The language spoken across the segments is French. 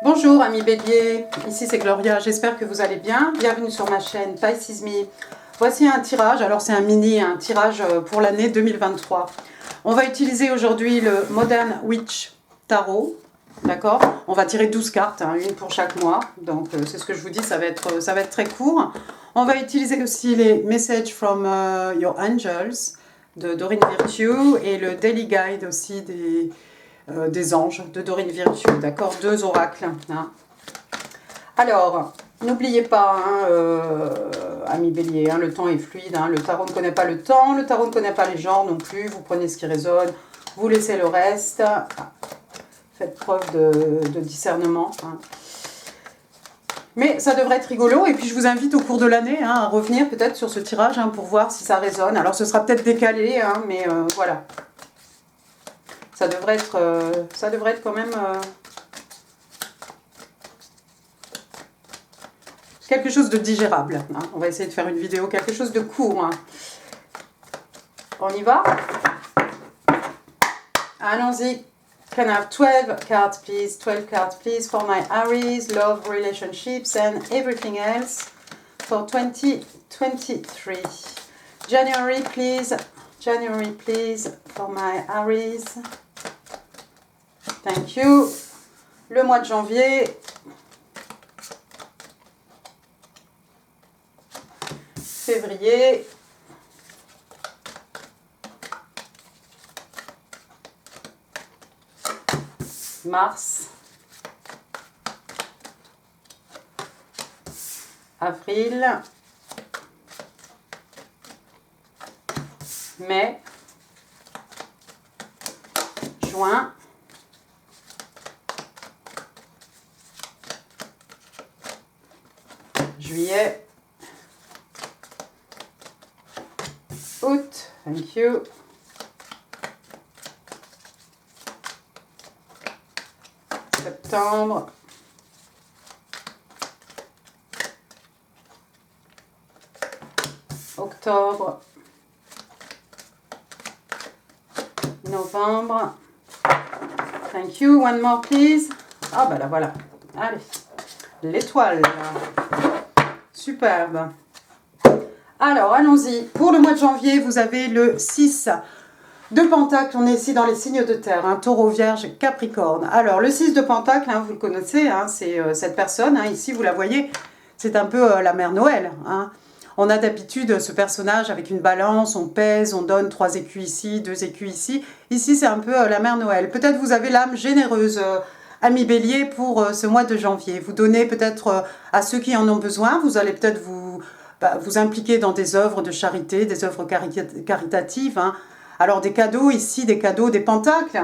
Bonjour amis bélier, ici c'est Gloria, j'espère que vous allez bien. Bienvenue sur ma chaîne Pisces Me. Voici un tirage, alors c'est un tirage pour l'année 2023. On va utiliser aujourd'hui le Modern Witch Tarot, d'accord? On va tirer 12 cartes, hein, une pour chaque mois, donc c'est ce que je vous dis, ça va être très court. On va utiliser aussi les Messages from Your Angels de Doreen Virtue et le Daily Guide aussi des anges de Doreen Virtue, d'accord, 2 oracles. Hein. Alors, n'oubliez pas, amis bélier, hein, le temps est fluide, hein, le tarot ne connaît pas le temps, le tarot ne connaît pas les genres non plus, vous prenez ce qui résonne, vous laissez le reste, faites preuve de discernement. Hein. Mais ça devrait être rigolo, et puis je vous invite au cours de l'année hein, à revenir peut-être sur ce tirage hein, pour voir si ça résonne. Alors ce sera peut-être décalé, hein, mais voilà. Ça devrait être quand même quelque chose de digérable. Hein. On va essayer de faire une vidéo, quelque chose de court. Hein. On y va? Allons-y. Can I have 12 cards, please? 12 cards, please, for my Aries, love, relationships, and everything else for 2023. January, please. January, please, for my Aries. Thank you. Le mois de janvier. Février. Mars. Avril. Mai. Juin. Juillet, août, thank you, septembre, octobre, novembre, thank you, one more please. Ah bah là voilà, allez, l'étoile. Superbe. Alors, allons-y. Pour le mois de janvier, vous avez le 6 de Pentacle. On est ici dans les signes de terre. Hein, Taureau, Vierge, Capricorne. Alors, le 6 de Pentacle, hein, vous le connaissez, hein, c'est cette personne. Hein, ici, vous la voyez, c'est un peu la mère Noël. Hein. On a d'habitude ce personnage avec une balance, on pèse, on donne 3 écus ici, 2 écus ici. Ici, c'est un peu la mère Noël. Peut-être vous avez l'âme généreuse, amis bélier, pour ce mois de janvier. Vous donnez peut-être à ceux qui en ont besoin. Vous allez peut-être vous impliquer dans des œuvres de charité, des œuvres caritatives. Hein. Alors des cadeaux ici, des cadeaux, des pentacles.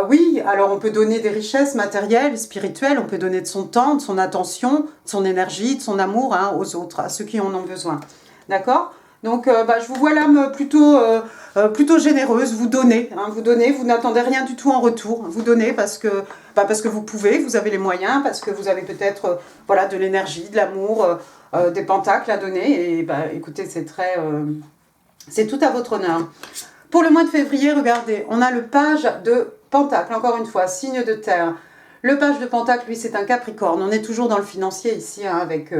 Oui, alors on peut donner des richesses matérielles, spirituelles. On peut donner de son temps, de son attention, de son énergie, de son amour hein, aux autres, à ceux qui en ont besoin. D'accord ? Donc, je vous vois l'âme plutôt généreuse, vous donnez, hein, vous n'attendez rien du tout en retour, vous donnez parce que vous pouvez, vous avez les moyens, parce que vous avez peut-être voilà, de l'énergie, de l'amour, des pentacles à donner, et écoutez, c'est tout à votre honneur. Pour le mois de février, regardez, on a le page de Pentacle, encore une fois, signe de terre. Le page de Pentacle, lui, c'est un Capricorne, on est toujours dans le financier ici, hein, avec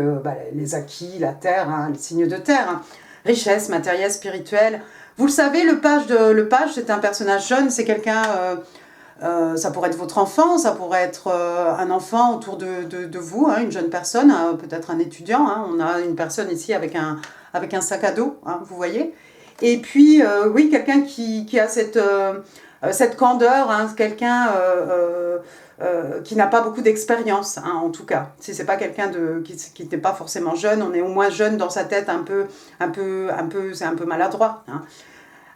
les acquis, la terre, hein, les signes de terre, hein. Richesse, matériel, spirituel. Vous le savez, le page, c'est un personnage jeune, c'est quelqu'un, ça pourrait être votre enfant, ça pourrait être un enfant autour de vous, hein, une jeune personne, peut-être un étudiant. Hein, on a une personne ici avec un sac à dos, hein, vous voyez. Et puis, oui, quelqu'un qui a cette candeur, hein, quelqu'un qui n'a pas beaucoup d'expérience, hein, en tout cas. Si c'est pas quelqu'un qui n'était pas forcément jeune, on est au moins jeune dans sa tête, c'est un peu maladroit. Hein.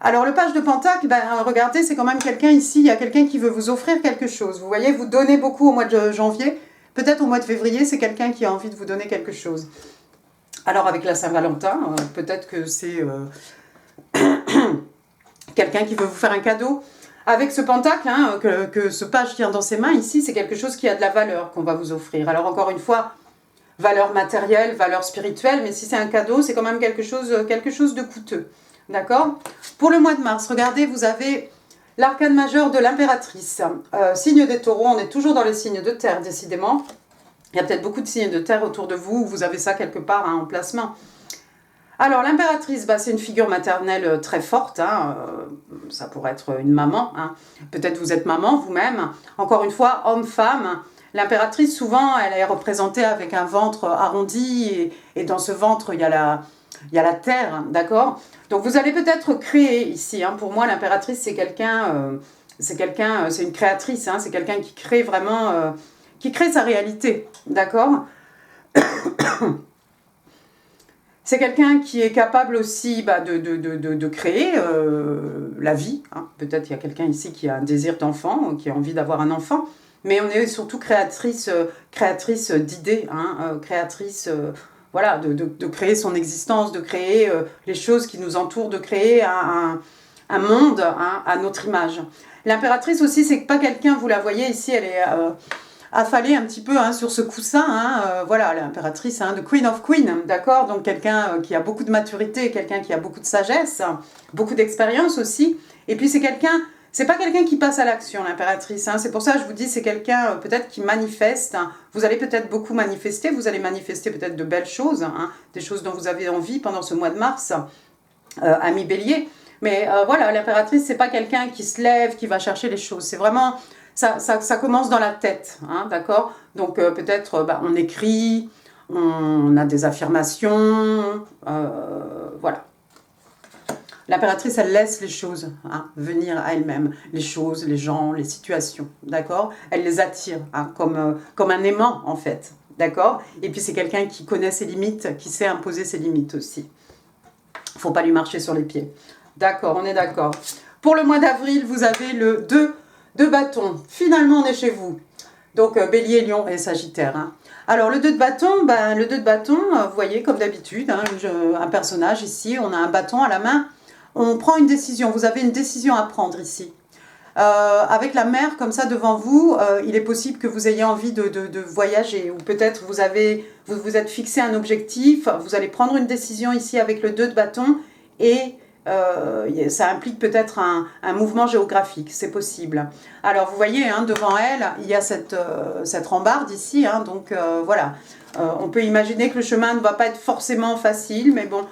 Alors le page de Pentacle, regardez, c'est quand même quelqu'un ici, il y a quelqu'un qui veut vous offrir quelque chose. Vous voyez, vous donnez beaucoup au mois de janvier, peut-être au mois de février, c'est quelqu'un qui a envie de vous donner quelque chose. Alors avec la Saint-Valentin, peut-être que c'est quelqu'un qui veut vous faire un cadeau. Avec ce pentacle, hein, que ce page tient dans ses mains, ici, c'est quelque chose qui a de la valeur qu'on va vous offrir. Alors encore une fois, valeur matérielle, valeur spirituelle, mais si c'est un cadeau, c'est quand même quelque chose de coûteux. D'accord? Pour le mois de mars, regardez, vous avez L'arcane majeur de l'impératrice. Signe des taureaux, on est toujours dans les signes de terre, décidément. Il y a peut-être beaucoup de signes de terre autour de vous, vous avez ça quelque part hein, en placement. Alors, l'impératrice, bah, c'est une figure maternelle très forte. Hein, ça pourrait être une maman. Hein. Peut-être vous êtes maman vous-même. Encore une fois, homme-femme. L'impératrice, souvent, elle est représentée avec un ventre arrondi. Et dans ce ventre, il y a la terre, d'accord? Donc, vous allez peut-être créer ici. Hein. Pour moi, l'impératrice, c'est quelqu'un... c'est une créatrice. Hein, c'est quelqu'un qui crée vraiment... qui crée sa réalité, d'accord? C'est quelqu'un qui est capable aussi bah, de créer la vie. Hein. Peut-être il y a quelqu'un ici qui a un désir d'enfant, qui a envie d'avoir un enfant. Mais on est surtout créatrice d'idées, hein, créatrice voilà, de créer son existence, de créer les choses qui nous entourent, de créer un monde hein, à notre image. L'impératrice aussi, c'est pas quelqu'un, vous la voyez ici, elle est... affalée un petit peu hein, sur ce coussin, hein, voilà, l'impératrice, hein, de Queen of Queen, d'accord, donc quelqu'un qui a beaucoup de maturité, quelqu'un qui a beaucoup de sagesse, beaucoup d'expérience aussi, et puis c'est quelqu'un, c'est pas quelqu'un qui passe à l'action, l'impératrice, hein, c'est pour ça que je vous dis, c'est quelqu'un peut-être qui manifeste, hein. Vous allez peut-être beaucoup manifester, vous allez manifester peut-être de belles choses, hein, des choses dont vous avez envie pendant ce mois de mars, ami Bélier, mais voilà, l'impératrice, c'est pas quelqu'un qui se lève, qui va chercher les choses, c'est vraiment... Ça commence dans la tête, hein, d'accord? Donc peut-être bah, on écrit, on a des affirmations, voilà. L'impératrice, elle laisse les choses hein, venir à elle-même, les choses, les gens, les situations, d'accord? Elle les attire, hein, comme un aimant en fait, d'accord? Et puis c'est quelqu'un qui connaît ses limites, qui sait imposer ses limites aussi. Il ne faut pas lui marcher sur les pieds. D'accord, on est d'accord. Pour le mois d'avril, vous avez le 2 de bâton. Finalement, on est chez vous. Donc, Bélier, Lion et Sagittaire. Hein. Alors, le 2 de bâton, ben, le 2 de bâton, vous voyez, comme d'habitude, hein, un personnage ici, on a un bâton à la main. On prend une décision. Vous avez une décision à prendre ici. Avec la mer comme ça devant vous, il est possible que vous ayez envie de voyager. Ou peut-être vous vous êtes fixé un objectif. Vous allez prendre une décision ici avec le 2 de bâton et... ça implique peut-être un mouvement géographique, c'est possible. Alors vous voyez, hein, devant elle, il y a cette rambarde ici, hein, donc voilà. On peut imaginer que le chemin ne va pas être forcément facile, mais bon,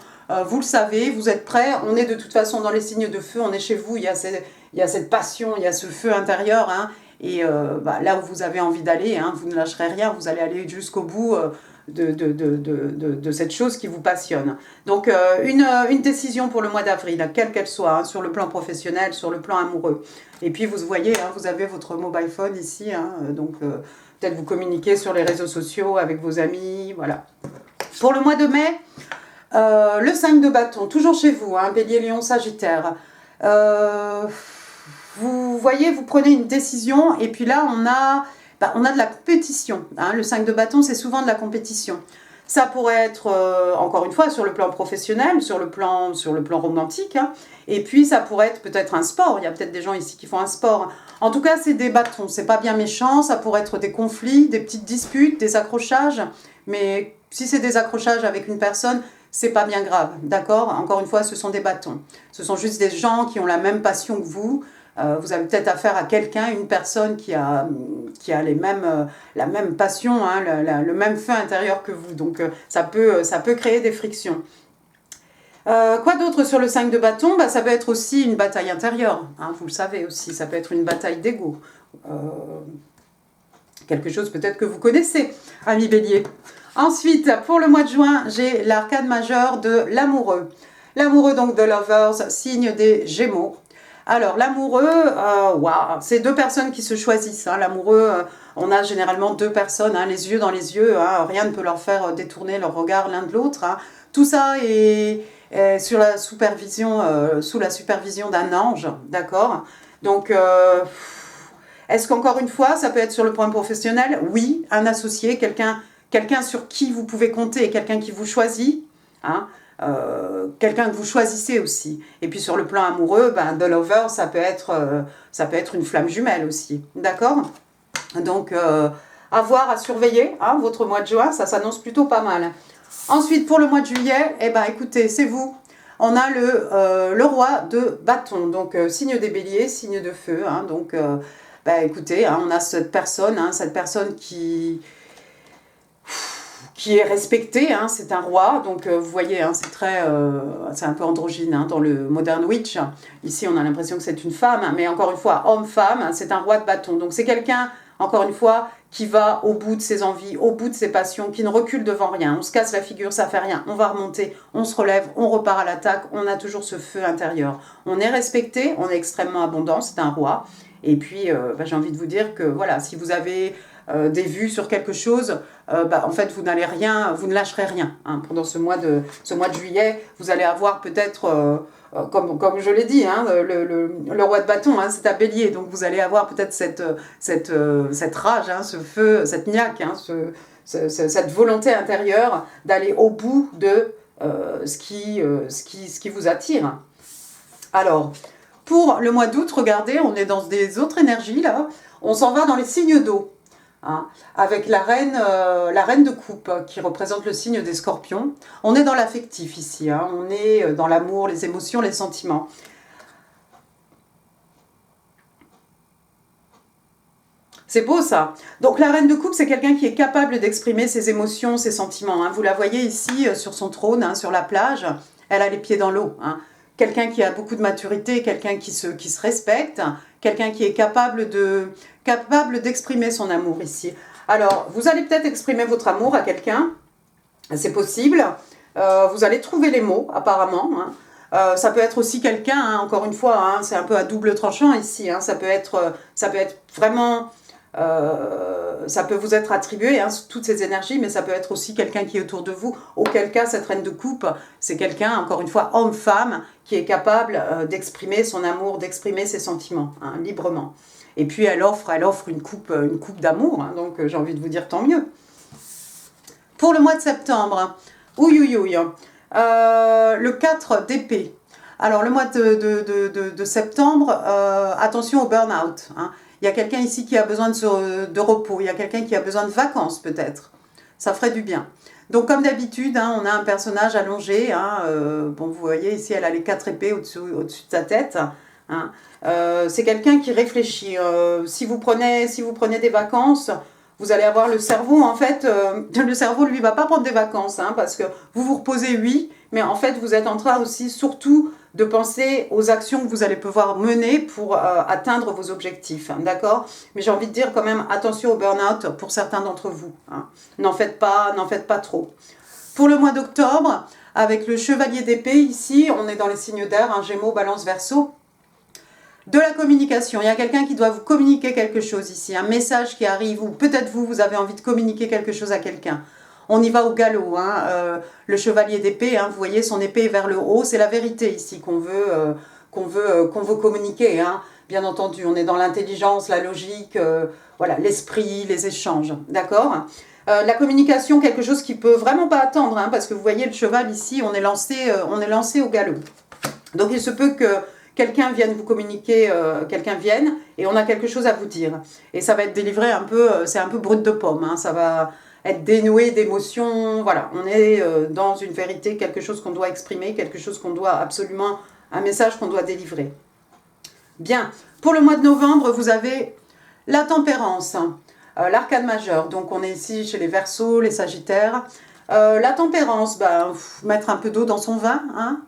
vous le savez, vous êtes prêts, on est de toute façon dans les signes de feu, on est chez vous, il y a cette passion, il y a ce feu intérieur, hein, et bah, là où vous avez envie d'aller, hein, vous ne lâcherez rien, vous allez aller jusqu'au bout de cette chose qui vous passionne. Donc une décision pour le mois d'avril, quelle qu'elle soit, hein, sur le plan professionnel, sur le plan amoureux. Et puis vous voyez, hein, vous avez votre mobile phone ici, hein, donc peut-être vous communiquez sur les réseaux sociaux avec vos amis, voilà. Pour le mois de mai, le 5 de bâton, toujours chez vous, hein, Bélier, Lion, Sagittaire. Vous voyez, vous prenez une décision et puis là on a de la compétition. Hein. Le 5 de bâton, c'est souvent de la compétition. Ça pourrait être, encore une fois, sur le plan professionnel, sur le plan romantique. Hein. Et puis, ça pourrait être peut-être un sport. Il y a peut-être des gens ici qui font un sport. En tout cas, c'est des bâtons. C'est pas bien méchant. Ça pourrait être des conflits, des petites disputes, des accrochages. Mais si c'est des accrochages avec une personne, c'est pas bien grave. D'accord? Encore une fois, ce sont des bâtons. Ce sont juste des gens qui ont la même passion que vous. Vous avez peut-être affaire à quelqu'un, une personne qui a la même passion, hein, le même feu intérieur que vous. Donc ça peut créer des frictions. Quoi d'autre sur le 5 de bâton? Ça peut être aussi une bataille intérieure, hein, vous le savez aussi. Ça peut être une bataille d'ego. Quelque chose peut-être que vous connaissez, ami Bélier. Ensuite, pour le mois de juin, j'ai l'arcane majeur de l'amoureux. L'amoureux donc de Lovers, signe des Gémeaux. Alors, l'amoureux, c'est deux personnes qui se choisissent. Hein. L'amoureux, on a généralement deux personnes, hein, les yeux dans les yeux. Hein. Rien ne peut leur faire détourner leur regard l'un de l'autre. Hein. Tout ça est sous la supervision d'un ange, d'accord? Donc, est-ce qu'encore une fois, ça peut être sur le point professionnel? Oui, un associé, quelqu'un sur qui vous pouvez compter, quelqu'un qui vous choisit, hein. Quelqu'un que vous choisissez aussi. Et puis sur le plan amoureux, The Lover, ça peut être une flamme jumelle aussi. D'accord? Donc, à voir, à surveiller, hein, votre mois de juin, ça s'annonce plutôt pas mal. Ensuite, pour le mois de juillet, écoutez, c'est vous. on a le roi de bâton, donc signe des béliers, signe de feu, hein, donc bah, écoutez, hein, on a cette personne qui est respectée, hein, c'est un roi, donc vous voyez, hein, c'est un peu androgyne hein, dans le Modern Witch. Ici, on a l'impression que c'est une femme, mais encore une fois, homme-femme, c'est un roi de bâton. Donc c'est quelqu'un, encore une fois, qui va au bout de ses envies, au bout de ses passions, qui ne recule devant rien. On se casse la figure, ça fait rien, on va remonter, on se relève, on repart à l'attaque, on a toujours ce feu intérieur. On est respecté, on est extrêmement abondant, c'est un roi. Et puis, bah, j'ai envie de vous dire que, voilà, si vous avez des vues sur quelque chose, bah, en fait, vous ne lâcherez rien. Hein. Pendant ce mois de juillet, vous allez avoir peut-être, comme je l'ai dit, hein, le roi de bâton, hein, c'est un bélier, donc vous allez avoir peut-être cette rage, hein, ce feu, cette niaque, hein, cette volonté intérieure d'aller au bout de ce qui vous attire. Alors, pour le mois d'août, regardez, on est dans des autres énergies, là. On s'en va dans les signes d'eau. Hein, avec la reine de coupe qui représente le signe des scorpions. On est dans l'affectif ici, hein, on est dans l'amour, les émotions, les sentiments. C'est beau ça. Donc la reine de coupe, c'est quelqu'un qui est capable d'exprimer ses émotions, ses sentiments. Hein. Vous la voyez ici sur son trône, hein, sur la plage, elle a les pieds dans l'eau. Hein. Quelqu'un qui a beaucoup de maturité, quelqu'un qui se respecte, quelqu'un qui est capable d'exprimer son amour ici. Alors, vous allez peut-être exprimer votre amour à quelqu'un, c'est possible. Vous allez trouver les mots, apparemment. Hein. Ça peut être aussi quelqu'un, hein, encore une fois, hein, c'est un peu à double tranchant ici. Hein, ça peut être vraiment... ça peut vous être attribué, hein, toutes ces énergies, mais ça peut être aussi quelqu'un qui est autour de vous. Auquel cas, cette reine de coupe, c'est quelqu'un, encore une fois, homme-femme, qui est capable d'exprimer son amour, d'exprimer ses sentiments, hein, librement. Et puis, elle offre une coupe d'amour, hein, donc j'ai envie de vous dire tant mieux. Pour le mois de septembre, le 4 d'épée. Alors, le mois de septembre, attention au burn-out, hein. Il y a quelqu'un ici qui a besoin de repos. Il y a quelqu'un qui a besoin de vacances, peut-être. Ça ferait du bien. Donc, comme d'habitude, hein, on a un personnage allongé. Hein, bon, vous voyez, ici, elle a les 4 épées au-dessus de sa tête. Hein. C'est quelqu'un qui réfléchit. Si vous prenez des vacances, vous allez avoir le cerveau, en fait, le cerveau, lui, va pas prendre des vacances, hein, parce que vous vous reposez, oui, mais en fait, vous êtes en train aussi, surtout, de penser aux actions que vous allez pouvoir mener pour atteindre vos objectifs, hein, d'accord? Mais j'ai envie de dire quand même, attention au burn-out pour certains d'entre vous. Hein. N'en faites pas trop. Pour le mois d'octobre, avec le chevalier d'épée, ici, on est dans les signes d'air, hein, Gémeaux, Balance, Verseau. De la communication, il y a quelqu'un qui doit vous communiquer quelque chose ici, un message qui arrive, ou peut-être vous avez envie de communiquer quelque chose à quelqu'un. On y va au galop, hein. Le chevalier d'épée, hein, vous voyez son épée vers le haut, c'est la vérité ici qu'on veut communiquer, hein. Bien entendu, on est dans l'intelligence, la logique, voilà, l'esprit, les échanges, d'accord. La communication, quelque chose qui peut vraiment pas attendre, hein, parce que vous voyez le cheval ici, on est lancé au galop. Donc il se peut que quelqu'un vienne vous communiquer, et on a quelque chose à vous dire. Et ça va être délivré un peu, c'est un peu brut de pomme, hein, ça va être dénoué d'émotions, voilà. On est dans une vérité, quelque chose qu'on doit exprimer, quelque chose qu'on doit absolument, un message qu'on doit délivrer. Bien, pour le mois de novembre, vous avez la tempérance, l'arcane majeur. Donc on est ici chez les Verseaux, les Sagittaires. La tempérance, mettre un peu d'eau dans son vin, hein.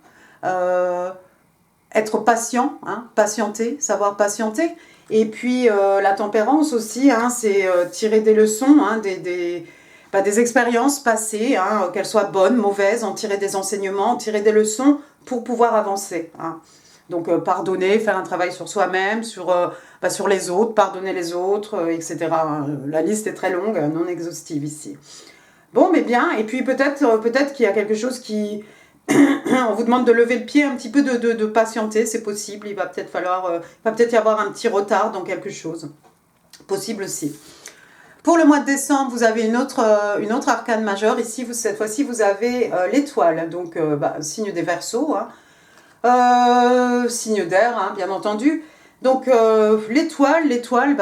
Être patient, hein, patienter, savoir patienter. Et puis la tempérance aussi, hein, c'est tirer des leçons, hein, des expériences passées, hein, qu'elles soient bonnes, mauvaises, en tirer des enseignements, en tirer des leçons pour pouvoir avancer. Hein. Donc pardonner, faire un travail sur soi-même, sur les autres, pardonner les autres, etc. La liste est très longue, non exhaustive ici. Bon, mais bien, et puis peut-être qu'il y a quelque chose qui... On vous demande de lever le pied, un petit peu de patienter, c'est possible. Il va peut-être y avoir un petit retard dans quelque chose. Possible aussi. Pour le mois de décembre, vous avez une autre arcane majeure. Ici, cette fois-ci, vous avez l'étoile, donc signe des Verseaux, hein. Signe d'air, hein, bien entendu. Donc l'étoile,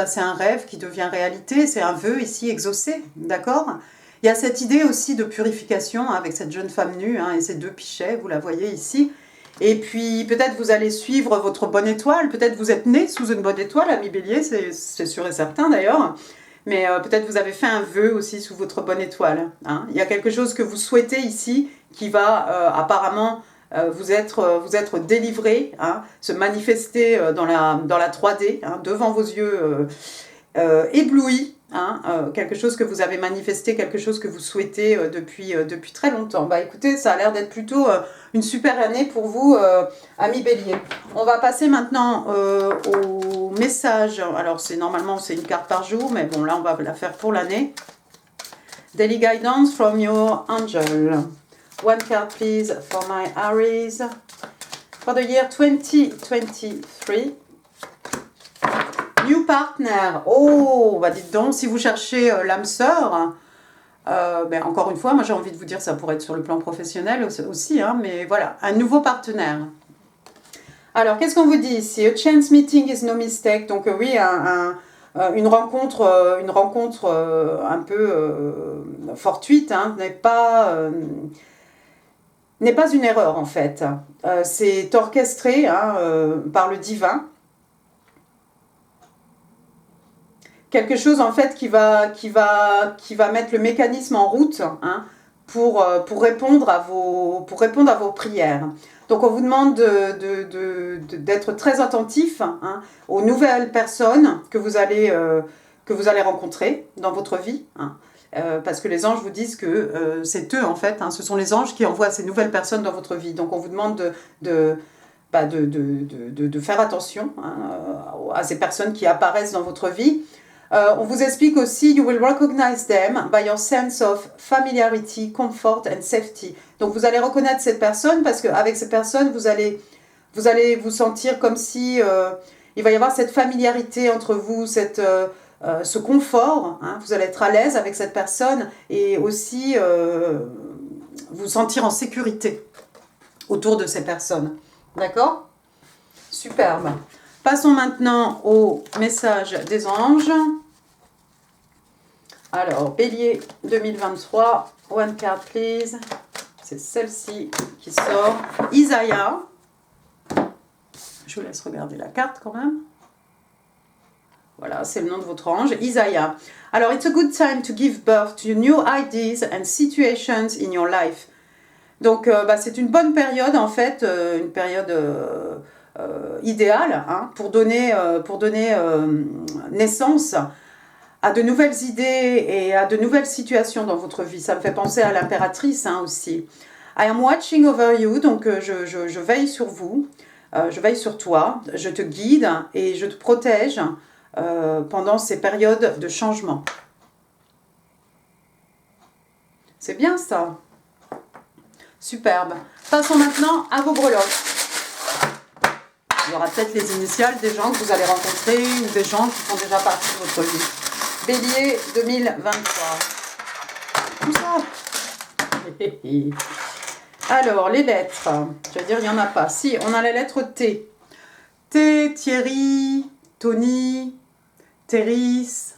c'est un rêve qui devient réalité, c'est un vœu ici exaucé, d'accord ? Il y a cette idée aussi de purification, hein, avec cette jeune femme nue, hein, et ces deux pichets, vous la voyez ici. Et puis peut-être vous allez suivre votre bonne étoile, peut-être vous êtes né sous une bonne étoile, ami Bélier, c'est sûr et certain d'ailleurs. Mais peut-être vous avez fait un vœu aussi sous votre bonne étoile. Hein. Il y a quelque chose que vous souhaitez ici qui va apparemment vous être délivré, hein, se manifester dans la 3D, hein, devant vos yeux éblouis. Hein, quelque chose que vous avez manifesté, quelque chose que vous souhaitez depuis très longtemps. Bah écoutez, ça a l'air d'être plutôt une super année pour vous, amis Bélier. On va passer maintenant au message. Alors normalement c'est une carte par jour, mais bon là on va la faire pour l'année. Daily guidance from your angel. One card please for my Aries. For the year 2023. New partner. Oh, bah dites donc, si vous cherchez l'âme sœur, ben encore une fois, moi j'ai envie de vous dire, ça pourrait être sur le plan professionnel aussi, hein, mais voilà, un nouveau partenaire. Alors, qu'est-ce qu'on vous dit ici? A chance meeting is no mistake. Donc oui, une rencontre un peu fortuite, hein, n'est pas une erreur en fait. C'est orchestré hein, par le divin. Quelque chose en fait qui va mettre le mécanisme en route hein, pour répondre à vos prières. Donc on vous demande d'être très attentif hein, aux nouvelles personnes que vous allez rencontrer dans votre vie. Hein, parce que les anges vous disent que c'est eux en fait, hein, ce sont les anges qui envoient ces nouvelles personnes dans votre vie. Donc on vous demande de faire attention hein, à ces personnes qui apparaissent dans votre vie. On vous explique aussi, you will recognize them by your sense of familiarity, comfort and safety. Donc vous allez reconnaître cette personne parce qu'avec cette personne, vous allez vous sentir comme si il va y avoir cette familiarité entre vous, ce confort. Hein, vous allez être à l'aise avec cette personne et aussi vous sentir en sécurité autour de ces personnes. D'accord ? Superbe. Passons maintenant au message des anges. Alors, Bélier 2023, one card please. C'est celle-ci qui sort. Isaiah. Je vous laisse regarder la carte quand même. Voilà, c'est le nom de votre ange, Isaiah. Alors, it's a good time to give birth to new ideas and situations in your life. Donc, c'est une bonne période en fait, une période... idéal hein, pour donner naissance à de nouvelles idées et à de nouvelles situations dans votre vie. Ça me fait penser à l'impératrice hein, aussi. I am watching over you, donc je veille sur vous, je veille sur toi, je te guide et je te protège pendant ces périodes de changement. C'est bien ça. Superbe. Passons maintenant à vos breloques. Il y aura peut-être les initiales des gens que vous allez rencontrer ou des gens qui font déjà partie de votre vie. Bélier 2023. Tout ça. Alors, les lettres. Je vais dire, il n'y en a pas. Si, on a la lettre T. T, Thierry, Tony, Théris,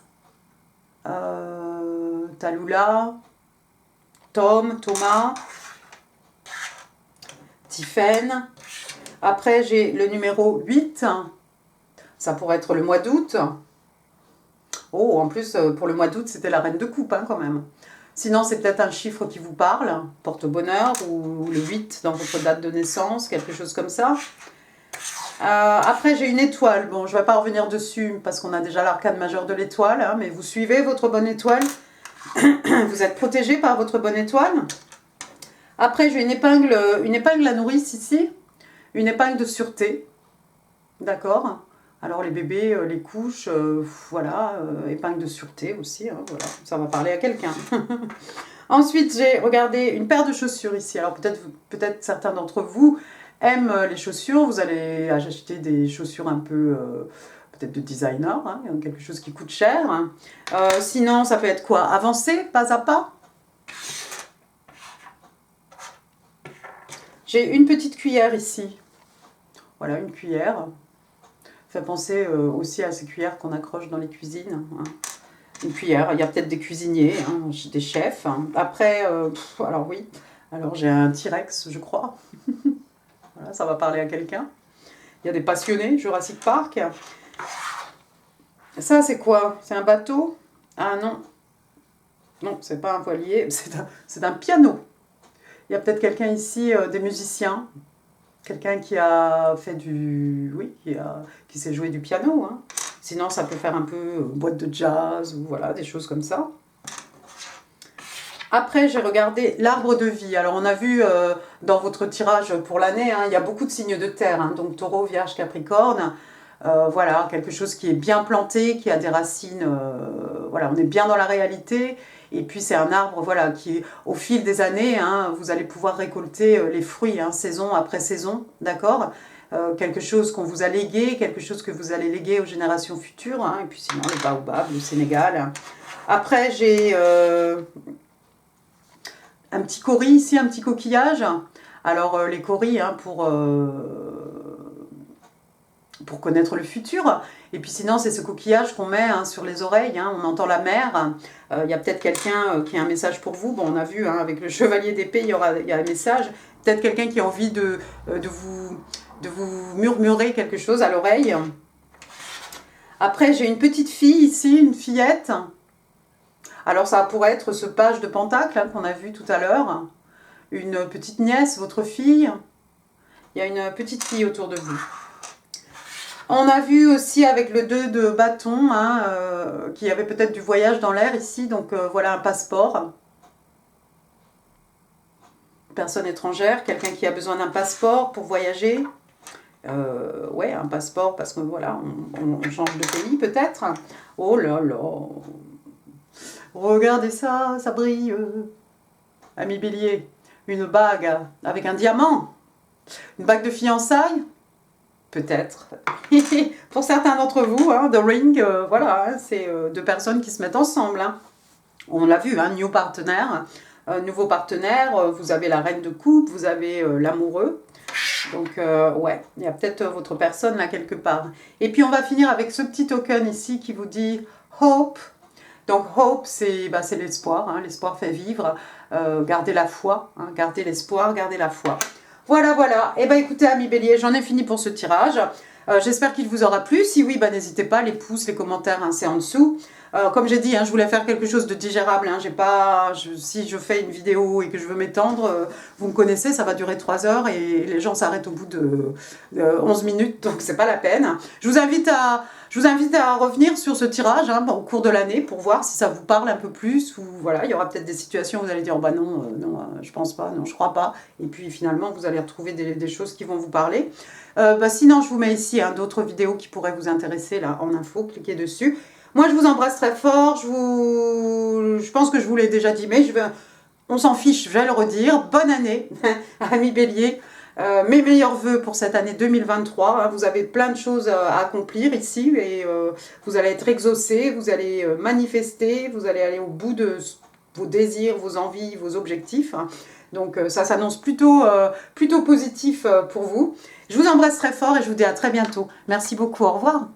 Talula, Tom, Thomas, Tiffaine. Après, j'ai le numéro 8. Ça pourrait être le mois d'août. Oh, en plus, pour le mois d'août, c'était la reine de coupe, hein, quand même. Sinon, c'est peut-être un chiffre qui vous parle, porte-bonheur, ou le 8 dans votre date de naissance, quelque chose comme ça. Après, j'ai une étoile. Bon, je ne vais pas revenir dessus, parce qu'on a déjà l'arcane majeur de l'étoile, hein, mais vous suivez votre bonne étoile. Vous êtes protégé par votre bonne étoile. Après, j'ai une épingle à nourrice ici. Une épingle de sûreté, d'accord. Alors les bébés, les couches, voilà, épingle de sûreté aussi, hein, voilà, ça va parler à quelqu'un. Ensuite, j'ai regardé une paire de chaussures ici. Alors peut-être certains d'entre vous aiment les chaussures, vous allez acheter des chaussures un peu, peut-être de designer, hein, quelque chose qui coûte cher. Hein. Sinon, ça peut être quoi? Avancer, pas à pas. J'ai une petite cuillère ici. Voilà, une cuillère. Ça fait penser aussi à ces cuillères qu'on accroche dans les cuisines. Hein. Une cuillère, il y a peut-être des cuisiniers, hein, des chefs. Hein. Après, alors oui, alors j'ai un T-Rex, je crois. Voilà, Ça va parler à quelqu'un. Il y a des passionnés, Jurassic Park. Ça, c'est quoi? C'est un bateau? Ah non. Non, c'est pas un voilier, c'est un piano. Il y a peut-être quelqu'un ici, des musiciens. Quelqu'un qui a fait du... Oui, qui sait jouer du piano. Hein. Sinon, ça peut faire un peu boîte de jazz ou voilà, des choses comme ça. Après, j'ai regardé l'arbre de vie. Alors, on a vu dans votre tirage pour l'année, hein, il y a beaucoup de signes de terre. Hein, donc, taureau, vierge, capricorne. Voilà, quelque chose qui est bien planté, qui a des racines. Voilà, on est bien dans la réalité. Et puis, c'est un arbre voilà, qui, au fil des années, hein, vous allez pouvoir récolter les fruits, hein, saison après saison. D'accord quelque chose qu'on vous a légué, quelque chose que vous allez léguer aux générations futures. Hein, et puis, sinon, le baobab, le Sénégal. Après, j'ai... un petit cori ici, un petit coquillage. Alors les coris hein, pour connaître le futur. Et puis sinon c'est ce coquillage qu'on met hein, sur les oreilles, hein, on entend la mer. Il y a peut-être quelqu'un qui a un message pour vous. Bon on a vu hein, avec le chevalier d'épée il y a un message. Peut-être quelqu'un qui a envie de vous murmurer quelque chose à l'oreille. Après j'ai une petite fille ici, une fillette. Alors ça pourrait être ce page de pentacle hein, qu'on a vu tout à l'heure. Une petite nièce, votre fille. Il y a une petite fille autour de vous. On a vu aussi avec le 2 de bâton hein, qu'il y avait peut-être du voyage dans l'air ici. Donc voilà un passeport. Personne étrangère, quelqu'un qui a besoin d'un passeport pour voyager. Ouais, un passeport parce que voilà, on change de pays peut-être. Oh là là. Regardez ça, ça brille. Ami Bélier, une bague avec un diamant. Une bague de fiançailles. Peut-être. Pour certains d'entre vous, hein, The Ring, voilà, hein, c'est deux personnes qui se mettent ensemble. Hein. On l'a vu, hein, nouveau partenaire. Nouveau partenaire, vous avez la reine de coupe, vous avez l'amoureux. Donc, ouais, il y a peut-être votre personne là quelque part. Et puis, on va finir avec ce petit token ici qui vous dit « Hope ». Donc, hope, c'est l'espoir. Hein, l'espoir fait vivre. Gardez la foi. Hein, gardez l'espoir, gardez la foi. Voilà, voilà. Et bien, écoutez, amis Bélier, j'en ai fini pour ce tirage. J'espère qu'il vous aura plu. Si oui, n'hésitez pas. Les pouces, les commentaires, hein, c'est en dessous. Comme j'ai dit, hein, je voulais faire quelque chose de digérable. Hein, si je fais une vidéo et que je veux m'étendre, vous me connaissez, ça va durer 3 heures et les gens s'arrêtent au bout de 11 minutes, donc c'est pas la peine. Je vous invite à revenir sur ce tirage hein, au cours de l'année pour voir si ça vous parle un peu plus. Ou voilà, il y aura peut-être des situations où vous allez dire oh, bah non, je pense pas, non, je crois pas. Et puis finalement, vous allez retrouver des choses qui vont vous parler. Sinon, je vous mets ici hein, d'autres vidéos qui pourraient vous intéresser là en info. Cliquez dessus. Moi, je vous embrasse très fort. Je pense que je vous l'ai déjà dit, mais on s'en fiche, je vais le redire. Bonne année, amis Bélier. Mes meilleurs vœux pour cette année 2023. Hein. Vous avez plein de choses à accomplir ici et vous allez être exaucés, vous allez manifester, vous allez aller au bout de vos désirs, vos envies, vos objectifs. Hein. Donc ça s'annonce plutôt positif pour vous. Je vous embrasse très fort et je vous dis à très bientôt. Merci beaucoup, au revoir.